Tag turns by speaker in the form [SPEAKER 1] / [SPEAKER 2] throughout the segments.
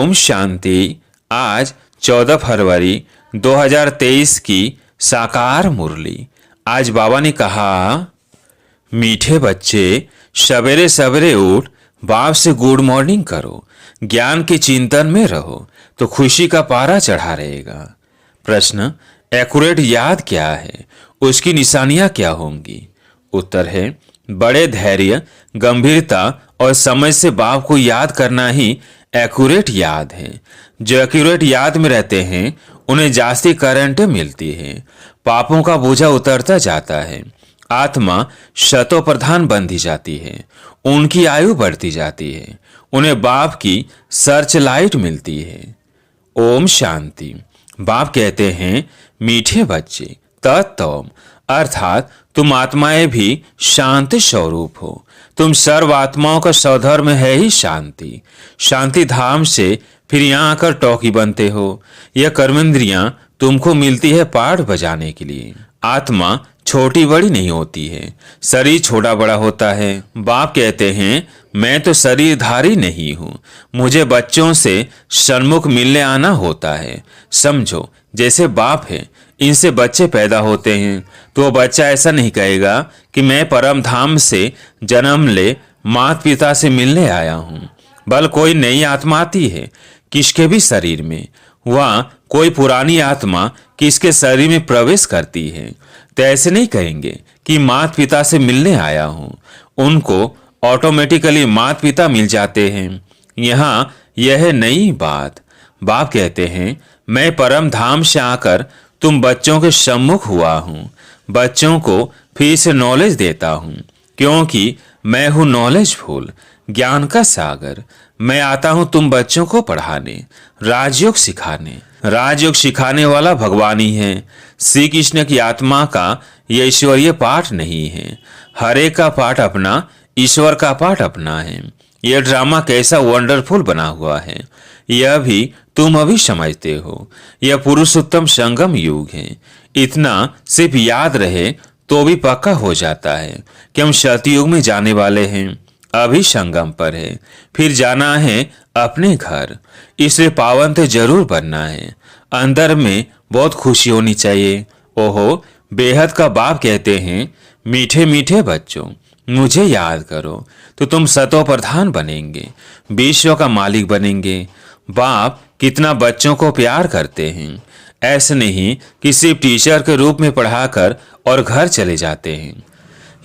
[SPEAKER 1] ओम शांति। आज 14 फरवरी 2023 की साकार मुरली। आज बाबा ने कहा, मीठे बच्चे सवेरे सवेरे उठ बाप से गुड मॉर्निंग करो, ज्ञान के चिंतन में रहो तो खुशी का पारा चढ़ा रहेगा। प्रश्न, एक्यूरेट याद क्या है, उसकी निशानियां क्या होंगी? उत्तर है, बड़े धैर्य, गंभीरता और समझ से बाप को याद करना ही एक्यूरेट याद है। जो एक्यूरेट याद में रहते हैं उन्हें जास्ती करंट मिलती है, पापों का बोझा उतरता जाता है, आत्मा शतो प्रधान बनती जाती है, उनकी आयु बढ़ती जाती है, उन्हें बाप की सर्च लाइट मिलती है। ओम शांति। बाप कहते हैं, मीठे बच्चे तत्व अर्थात तुम आत्माएं भी शांति स्वरूप हो। तुम सर्व आत्माओं का स्वधर्म है ही शांति। शांति धाम से फिर यहाँ आकर टॉकी बनते हो। यह कर्मेंद्रियां तुमको मिलती है पाठ बजाने के लिए। आत्मा छोटी बड़ी नहीं होती है, शरीर छोटा बड़ा होता है। बाप कहते हैं, मैं तो शरीरधारी नहीं हूँ, मुझे बच्चों से सन्मुख मिलने आना होता है। समझो, जैसे बाप है, इनसे बच्चे पैदा होते हैं तो वो बच्चा ऐसा नहीं कहेगा कि मैं परम धाम से जन्म ले माता पिता से मिलने आया हूँ। बल कोई नई आत्मा आती है किसके भी शरीर में, वहाँ कोई पुरानी आत्मा किसके शरीर में प्रवेश करती है, तो ऐसे नहीं कहेंगे कि माता पिता से मिलने आया हूँ। उनको ऑटोमेटिकली माता पिता मिल जाते हैं। यहाँ यह है नई बात। बाप कहते हैं, मैं परम धाम से आकर तुम बच्चों के सम्मुख हुआ हूँ। बच्चों को फिर से नॉलेज देता हूँ, क्योंकि मैं हूँ नॉलेज फुल, ज्ञान का सागर। मैं आता हूँ तुम बच्चों को पढ़ाने, राजयोग सिखाने। राजयोग सिखाने वाला भगवान ही है। श्री कृष्ण की आत्मा का यह ईश्वरीय पाठ नहीं है। हरे का पाठ अपना, ईश्वर का पाठ अपना है। यह ड्रामा कैसा वंडरफुल बना हुआ है, यह भी तुम अभी समझते हो। यह पुरुषोत्तम संगम युग है। इतना सिर्फ याद रहे तो भी पक्का हो जाता है कि हम सतयुग में जाने वाले हैं। अभी संगम पर है, फिर जाना है अपने घर। इसलिए पावन तो जरूर बनना है। अंदर में बहुत खुशी होनी चाहिए। ओहो, बेहद का बाप कहते हैं, मीठे मीठे बच्चों मुझे याद करो तो तुम सतो प्रधान बनेंगे, विश्व का मालिक बनेंगे। बाप कितना बच्चों को प्यार करते हैं। ऐसे नहीं कि सिर्फ टीचर के रूप में पढ़ाकर और घर चले जाते हैं।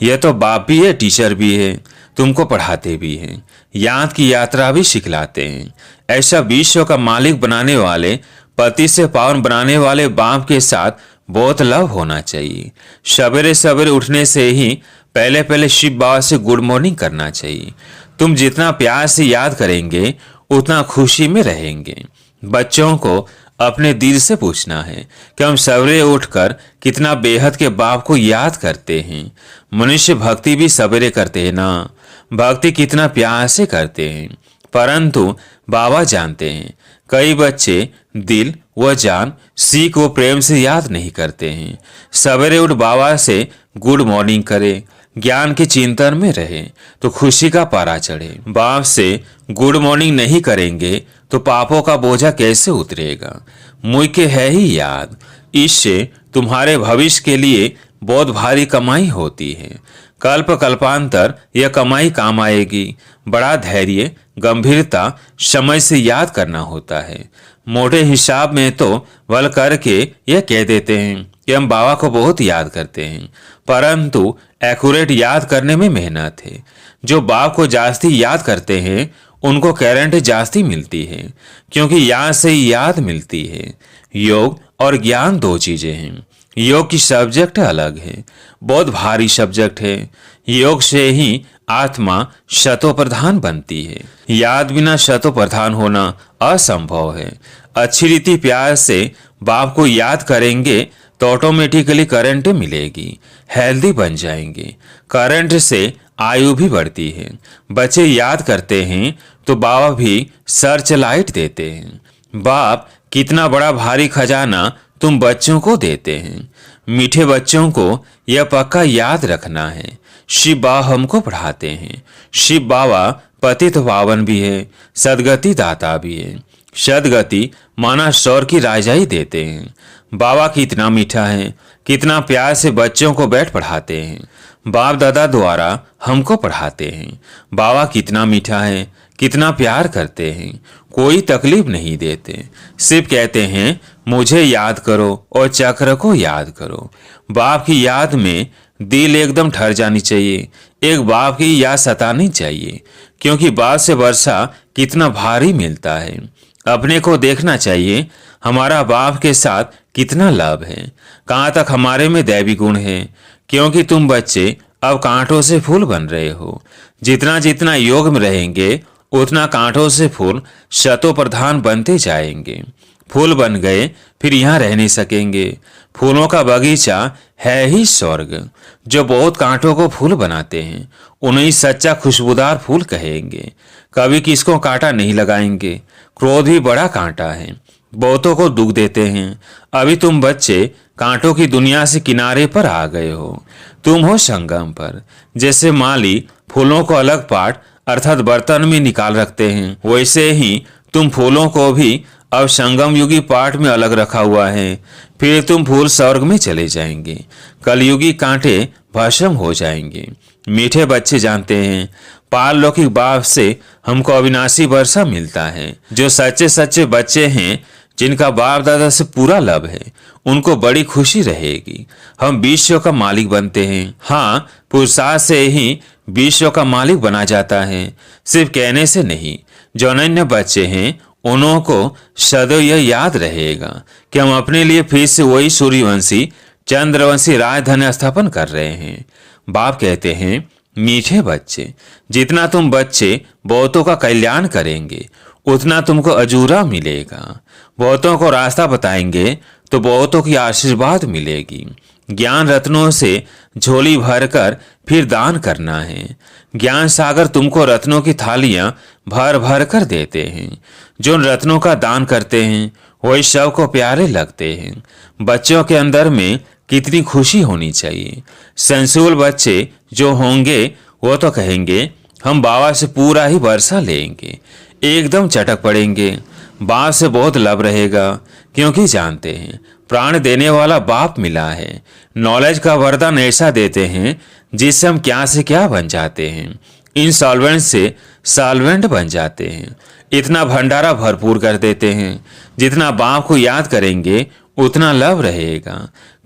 [SPEAKER 1] यह तो बाप भी है, टीचर भी है, तुमको पढ़ाते भी हैं, याद की यात्रा भी सिखलाते हैं। ऐसा विश्व का मालिक बनाने वाले, पति से पावन बनाने वाले बाप के साथ बहुत लव होना चाहिए। सवेरे सवेरे उठने से ही पहले पहले शिव बाबा से गुड मॉर्निंग करना चाहिए। तुम जितना प्यार से याद करेंगे उतना खुशी में रहेंगे। बच्चों को अपने दिल से पूछना है कि हम सवेरे उठकर कितना बेहद के बाप को याद करते हैं। मनुष्य भक्ति भी सवेरे करते हैं ना, भक्ति कितना प्यार से करते हैं। परंतु बाबा जानते हैं कई बच्चे दिल व जान, सीख व प्रेम से याद नहीं करते हैं। सवेरे उठ बाबा से गुड मॉर्निंग करे, ज्ञान के चिंतन में रहे तो खुशी का पारा चढ़े। बाप से गुड मॉर्निंग नहीं करेंगे तो पापों का बोझा कैसे उतरेगा? मुझे है ही याद। इससे तुम्हारे भविष्य के लिए बहुत भारी कमाई होती है। कल्प कल्पांतर यह कमाई काम आएगी। बड़ा धैर्य, गंभीरता, समझ से याद करना होता है। मोटे हिसाब में तो वल करके यह कह देते हैं कि हम बाबा को बहुत याद करते हैं, परंतु एक्यूरेट याद करने में मेहनत है। जो बाप को जास्ती याद करते हैं उनको करंट जास्ती मिलती है, क्योंकि यहाँ से ही याद मिलती है। योग और ज्ञान दो चीजें हैं। योग की सब्जेक्ट अलग है, बहुत भारी सब्जेक्ट है। योग से ही आत्मा शतो प्रधान बनती है। याद बिना शतो प्रधान होना असंभव है। अच्छी रीति प्यार से बाप को याद करेंगे तो ऑटोमेटिकली करंट मिलेगी, हेल्दी बन जाएंगे। करंट से आयु भी बढ़ती है। बच्चे याद करते हैं तो बाबा भी सर्च लाइट देते हैं। बाप कितना बड़ा भारी खजाना तुम बच्चों को देते हैं। मीठे बच्चों को यह पक्का याद रखना है, शिव बाबा हमको पढ़ाते हैं। शिव बाबा पतित पावन भी है, सदगति दाता भी है। सदगति माना शौर की राजाई देते हैं। बाबा कितना मीठा है, कितना प्यार से बच्चों को बैठ पढ़ाते हैं। बाप दादा द्वारा हमको पढ़ाते हैं। बाबा कितना मीठा है, कितना प्यार करते हैं, कोई तकलीफ नहीं देते, सिर्फ कहते हैं मुझे याद करो और चक्र को याद करो। बाप की याद में दिल एकदम ठहर जानी चाहिए। एक बाप की याद सतानी चाहिए, क्योंकि बाप से वर्षा कितना भारी मिलता है। अपने को देखना चाहिए हमारा बाप के साथ कितना लव है, कहाँ तक हमारे में दैवी गुण है। क्योंकि तुम बच्चे अब कांटों से फूल बन रहे हो। जितना जितना योग में रहेंगे उतना कांटों से फूल शतों प्रधान बनते जाएंगे। फूल बन गए फिर यहाँ रह नहीं सकेंगे। फूलों का बगीचा है ही स्वर्ग। जो बहुत कांटों को फूल बनाते हैं उन्हें सच्चा खुशबूदार फूल कहेंगे। कभी किसको कांटा नहीं लगाएंगे। क्रोध भी बड़ा कांटा है, बहुतों को दुख देते हैं। अभी तुम बच्चे कांटों की दुनिया से किनारे पर आ गए हो। तुम हो संगम पर। जैसे माली फूलों को अलग पाट अर्थात बर्तन में निकाल रखते हैं, वैसे ही तुम फूलों को भी अब संगम युगी पाठ में अलग रखा हुआ है। फिर तुम फूल स्वर्ग में चले जाएंगे। कलयुगी कांटे भस्म हो जाएंगे। मीठे बच्चे जानते हैं पाल लौकिक बाप से हमको अविनाशी वर्षा मिलता है। जो सच्चे सच्चे बच्चे हैं, जिनका बाप दादा से पूरा लव है, उनको बड़ी खुशी रहेगी। हम विश्व का मालिक बनते हैं। हाँ, पुरुषार्थ से ही विश्व का मालिक बना जाता है, सिर्फ कहने से नहीं। जो अनन्य बच्चे हैं उन्हों को सदैव यह याद रहेगा कि हम अपने लिए फिर से वही सूर्यवंशी चंद्रवंशी राजधानी स्थापन कर रहे हैं। बाप कहते हैं मीठे बच्चे, जितना तुम बच्चे बहुतों का कल्याण करेंगे उतना तुमको अजूरा मिलेगा। बहुतों को रास्ता बताएंगे तो बहुतों की आशीर्वाद मिलेगी। ज्ञान रत्नों से झोली भरकर फिर दान करना है। ज्ञान सागर तुमको रत्नों की थालियां भर भर कर देते हैं। जो रत्नों का दान करते हैं वही शव को प्यारे लगते हैं। बच्चों के अंदर में कितनी खुशी होनी चाहिए। सेंसुअल बच्चे जो होंगे वो तो कहेंगे हम बाबा से पूरा ही वर्षा लेंगे, एकदम चटक पड़ेंगे। बाप से बहुत लव रहेगा, क्योंकि जानते हैं प्राण देने वाला बाप मिला है। नॉलेज का वरदान ऐसा देते हैं जिससे हम क्या से क्या बन जाते हैं, इनसॉल्वेंट से सॉल्वेंट बन जाते हैं। इतना भंडारा भरपूर कर देते हैं। जितना बाप को याद करेंगे उतना लव रहेगा।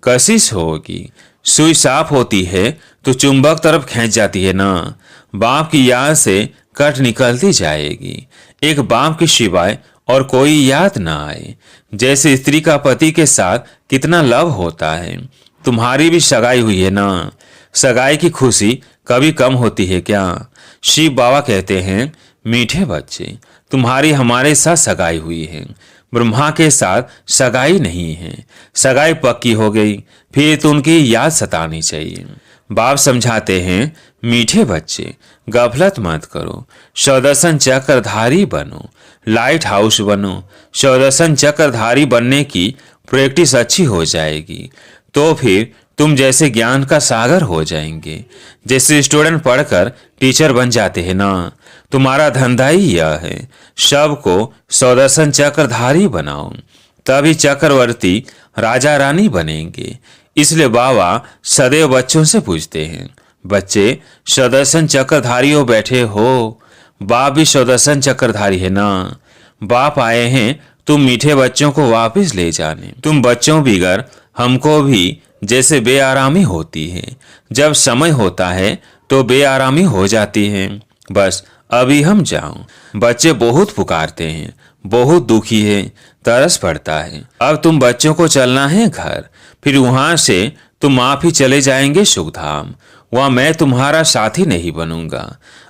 [SPEAKER 1] कशिश होगी। सुई साफ होती है तो चुंबक तरफ खींच जाती है ना। बाप की याद से कट निकलती जाएगी। एक बाप के सिवाय और कोई याद ना आए। जैसे स्त्री का पति के साथ कितना लव होता है। तुम्हारी भी सगाई हुई है ना। सगाई की खुशी कभी कम होती है क्या। शिव बाबा कहते हैं मीठे बच्चे, तुम्हारी हमारे साथ सगाई हुई है, ब्रह्मा के साथ सगाई नहीं है। सगाई पक्की हो गई फिर तो उनकी याद सतानी चाहिए। बाप समझाते हैं मीठे बच्चे, गफलत मत करो, स्वदर्शन चक्रधारी बनो, लाइट हाउस बनो। स्वदर्शन चक्रधारी बनने की प्रैक्टिस अच्छी हो जाएगी तो फिर तुम जैसे ज्ञान का सागर हो जाएंगे। जैसे स्टूडेंट पढ़कर टीचर बन जाते हैं ना, तुम्हारा धंधा ही यह है, सबको स्वदर्शन चक्रधारी बनाओ, तभी चक्रवर्ती राजा रानी बनेंगे। इसलिए बाबा सदैव बच्चों से पूछते हैं, बच्चे स्वदर्शन चक्रधारियों बैठे हो, बाप भी स्वदर्शन चक्रधारी है ना। बाप आए हैं तुम मीठे बच्चों को वापस ले जाने। तुम बच्चों बिगर हमको भी जैसे बेआरामी होती है। जब समय होता है तो बेआरामी हो जाती है। बस अभी हम जाऊं। बच्चे बहुत पुकारते हैं, बहुत दुखी है, तरस पड़ता है। अब तुम बच्चों को चलना है घर, फिर वहां से तुम आप ही चले जाएंगे सुखधाम। वहां मैं तुम्हारा साथी नहीं बनूंगा।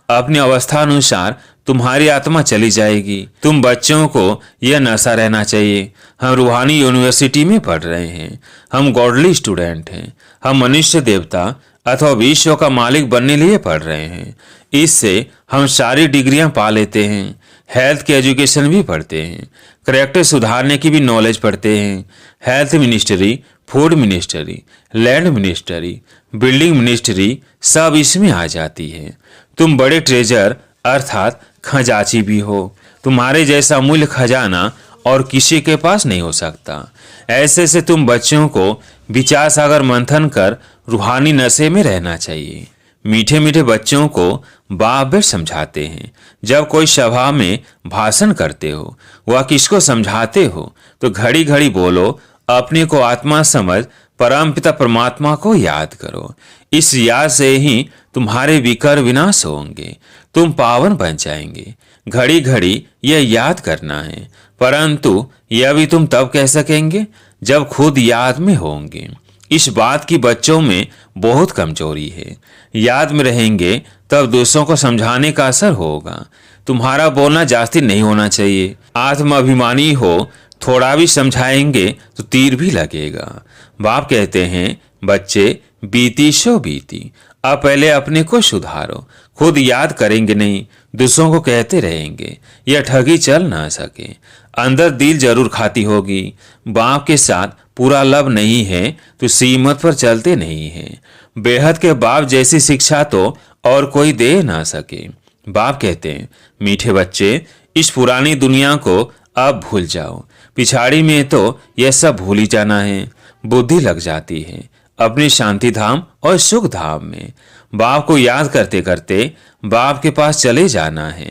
[SPEAKER 1] अपनी अवस्था अनुसार तुम्हारी आत्मा चली जाएगी। तुम बच्चों को यह नशा रहना चाहिए हम रूहानी यूनिवर्सिटी में पढ़ रहे हैं, हम गॉडली स्टूडेंट हैं, हम मनुष्य देवता अथवा विश्व का मालिक बनने लिए पढ़ रहे हैं। इससे हम सारी डिग्रियां पा लेते हैं। हेल्थ की एजुकेशन भी पढ़ते हैं, करेक्टर सुधारने की भी नॉलेज पढ़ते हैं। Health ministry, food ministry, land ministry, building ministry सब इसमें आ जाती है। तुम बड़े ट्रेजर अर्थात खजांची भी हो। तुम्हारे जैसा मूल्य खजाना और किसी के पास नहीं हो सकता। ऐसे से तुम बच्चों को विचार सागर मंथन कर रूहानी नशे में रहना चाहिए। मीठे मीठे बच्चों को बाप बेट समझाते हैं। जब कोई सभा में भाषण करते हो वह किसको समझाते हो तो घड़ी घड़ी बोलो, अपने को आत्मा समझ परमपिता परमात्मा को याद करो। इस याद से ही तुम्हारे विकर विनाश होंगे, तुम पावन बन जाएंगे। घड़ी घड़ी यह याद करना है, परंतु यह भी तुम तब कह सकेंगे जब खुद याद में होंगे। इस बात की बच्चों में बहुत कमजोरी है। याद में रहेंगे तब दूसरों को समझाने का असर होगा। तुम्हारा बोलना जास्ती नहीं होना चाहिए। आत्म अभिमानी हो, थोड़ा भी समझाएंगे तो तीर भी लगेगा। बाप कहते हैं, बच्चे बीती सो बीती, अब पहले अपने को सुधारो। खुद याद करेंगे नहीं, दूसरों को कहते रहेंगे, यह ठगी चल ना सके। अंदर दिल जरूर खाती होगी। बाप के साथ पूरा लब नहीं है तो सीमत पर चलते नहीं है। बेहद के बाप जैसी शिक्षा तो और कोई दे ना सके। बाप कहते हैं, मीठे बच्चे, इस पुरानी दुनिया को अब भूल जाओ। पिछाड़ी में तो यह सब भूल ही जाना है। बुद्धि लग जाती है अपनी शांति धाम और सुख धाम में। बाप को याद करते करते बाप के पास चले जाना है।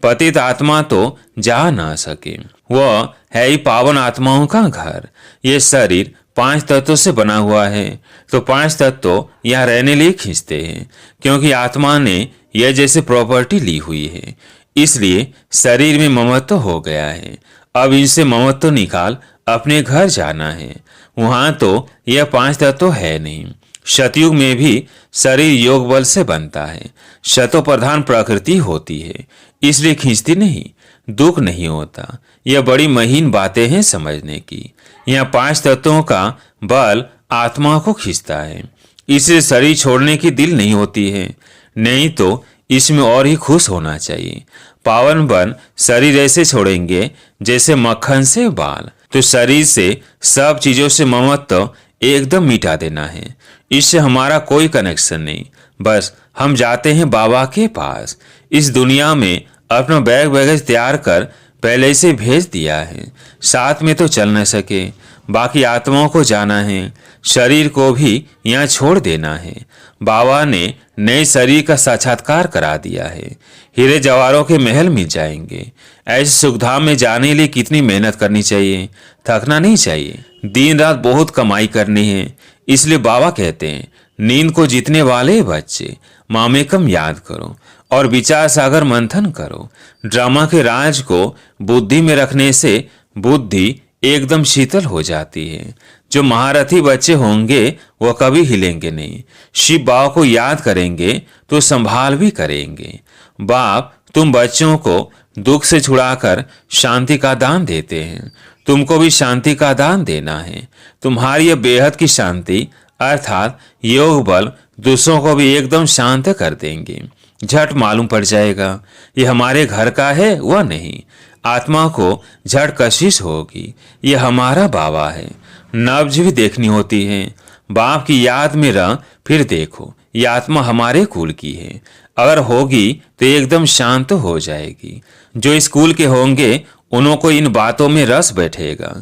[SPEAKER 1] पतित आत्मा तो जा ना सके, वह है ही पावन आत्माओं का घर। ये शरीर 5 तत्वों से बना हुआ है, तो 5 तत्व यहाँ रहने लिए खींचते हैं, क्योंकि आत्मा ने यह जैसे प्रॉपर्टी ली हुई है, इसलिए शरीर में ममत्व हो गया है। अब इनसे ममत्व निकाल अपने घर जाना है। वहां तो यह 5 तत्व है नहीं। सतयुग में भी शरीर योग बल से बनता है। शतो प्रधान प्रकृति होती है, इसलिए खींचती नहीं, दुख नहीं होता। यह बड़ी महीन बातें हैं समझने की। यह 5 तत्वों का बल आत्मा को खींचता है, इससे शरीर छोड़ने की दिल नहीं होती है। नहीं तो इसमें और ही खुश होना चाहिए। पावन बन शरीर ऐसे छोड़ेंगे जैसे मक्खन से बाल। तो शरीर से सब चीजों से ममत्व एकदम मिटा देना है। इससे हमारा कोई कनेक्शन नहीं, बस हम जाते हैं बाबा के पास। इस दुनिया में अपना बैग बैगेज तैयार कर पहले से भेज दिया है। साथ में तो चल न सके, बाकी आत्माओं को जाना है। शरीर को भी यहाँ छोड़ देना है। बाबा ने नए शरीर का साक्षात्कार करा दिया है। हीरे जवाहरों के महल मिल जाएंगे। ऐसे सुखधाम में जाने लिए कितनी मेहनत करनी चाहिए, थकना नहीं चाहिए। दिन रात बहुत कमाई करनी है। इसलिए बाबा कहते हैं, नींद को जीतने वाले बच्चे मामे कम याद करो और विचार सागर मंथन करो। ड्रामा के राज को बुद्धि में रखने से बुद्धि एकदम शीतल हो जाती है। जो महारथी बच्चे होंगे वह कभी हिलेंगे नहीं। शिव बाबा को याद करेंगे तो संभाल भी करेंगे। बाप तुम बच्चों को दुख से छुड़ाकर शांति का दान देते हैं। तुमको भी शांति का दान देना है। तुम्हारी यह बेहद की शांति अर्थात योग बल दूसरों को भी एकदम शांत कर देंगे। झट मालूम पड़ जाएगा ये हमारे घर का है वह नहीं। आत्मा को झट कशिश होगी, ये हमारा बाबा है। नब्ज भी देखनी होती है। बाप की याद में रह फिर देखो, ये आत्मा हमारे कुल की है। अगर होगी तो एकदम शांत हो जाएगी। जो स्कूल के होंगे उन्हों को इन बातों में रस बैठेगा।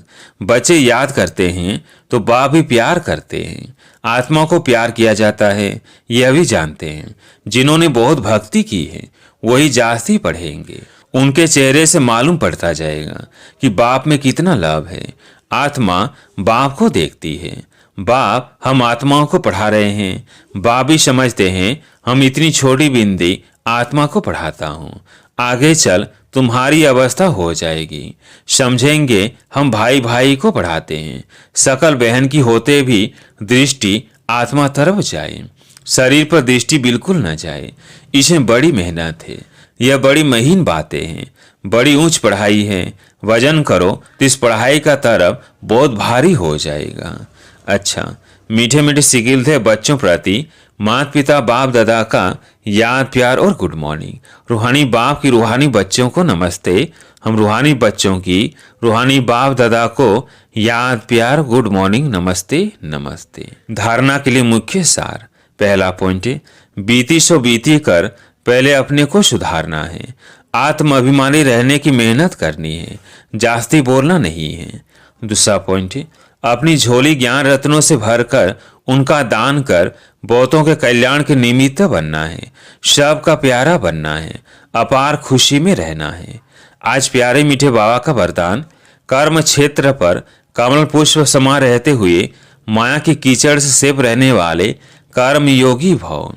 [SPEAKER 1] बच्चे याद करते हैं तो बाप भी प्यार करते हैं। आत्मा को प्यार किया जाता है, यह भी जानते हैं। जिन्होंने बहुत भक्ति की है वही जास्ती पढ़ेंगे। उनके चेहरे से मालूम पड़ता जाएगा कि बाप में कितना लाभ है। आत्मा बाप को देखती है। बाप हम आत्माओं को पढ़ा रहे हैं। बाप भी समझते हैं हम इतनी छोटी बिंदी आत्मा को पढ़ाता हूँ। आगे चल तुम्हारी अवस्था हो जाएगी। समझेंगे हम भाई भाई को पढ़ाते हैं। सकल बहन की होते भी दृष्टि आत्मा तरफ जाए, शरीर पर दृष्टि बिल्कुल न जाए। इसमें बड़ी मेहनत है। यह बड़ी महीन बातें हैं, बड़ी ऊंच पढ़ाई है। वजन करो तो इस पढ़ाई का तरफ बहुत भारी हो जाएगा। अच्छा, मीठे मीठे सिगिल थे बच्चों प्रति माता पिता बाप दादा का याद प्यार और गुड मॉर्निंग। रूहानी बाप की रूहानी बच्चों को नमस्ते। हम रूहानी बच्चों की रूहानी बाप दादा को याद प्यार गुड मॉर्निंग नमस्ते नमस्ते। धारणा के लिए मुख्य सार। पहला पॉइंट है, बीती सो बीती कर पहले अपने को सुधारना है। आत्माभिमानी रहने की मेहनत करनी है, जास्ती बोलना नहीं है। दूसरा पॉइंट है, अपनी झोली ज्ञान रत्नों से भरकर उनका दान कर बहुतों के कल्याण के निमित्त बनना है, सबका प्यारा बनना है, अपार खुशी में रहना है। आज प्यारे मीठे बाबा का वरदान, कर्म क्षेत्र पर कमल पुष्प समा रहते हुए माया की कीचड़ से सेप रहने वाले कर्मयोगी भव।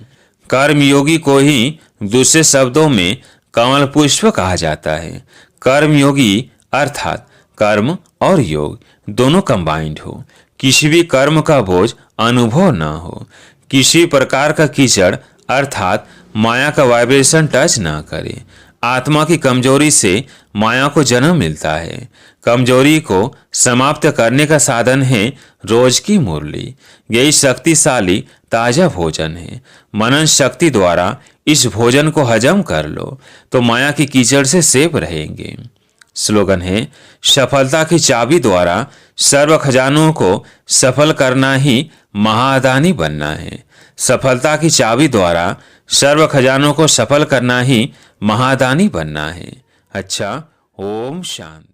[SPEAKER 1] कर्मयोगी को ही दूसरे शब्दों में कमल पुष्प कहा जाता है। कर्मयोगी अर्थात कर्म और योग दोनों कंबाइंड हो, किसी भी कर्म का बोझ अनुभव न हो, किसी प्रकार का कीचड़ अर्थात माया का वाइब्रेशन टच ना करे। आत्मा की कमजोरी से माया को जन्म मिलता है। कमजोरी को समाप्त करने का साधन है रोज की मुरली। यही शक्तिशाली ताजा भोजन है। मनन शक्ति द्वारा इस भोजन को हजम कर लो तो माया की कीचड़ से सेफ रहेंगे। स्लोगन है, सफलता की चाबी द्वारा सर्व खजानों को सफल करना ही महादानी बनना है। सफलता की चाबी द्वारा सर्व खजानों को सफल करना ही महादानी बनना है। अच्छा, ओम शांति।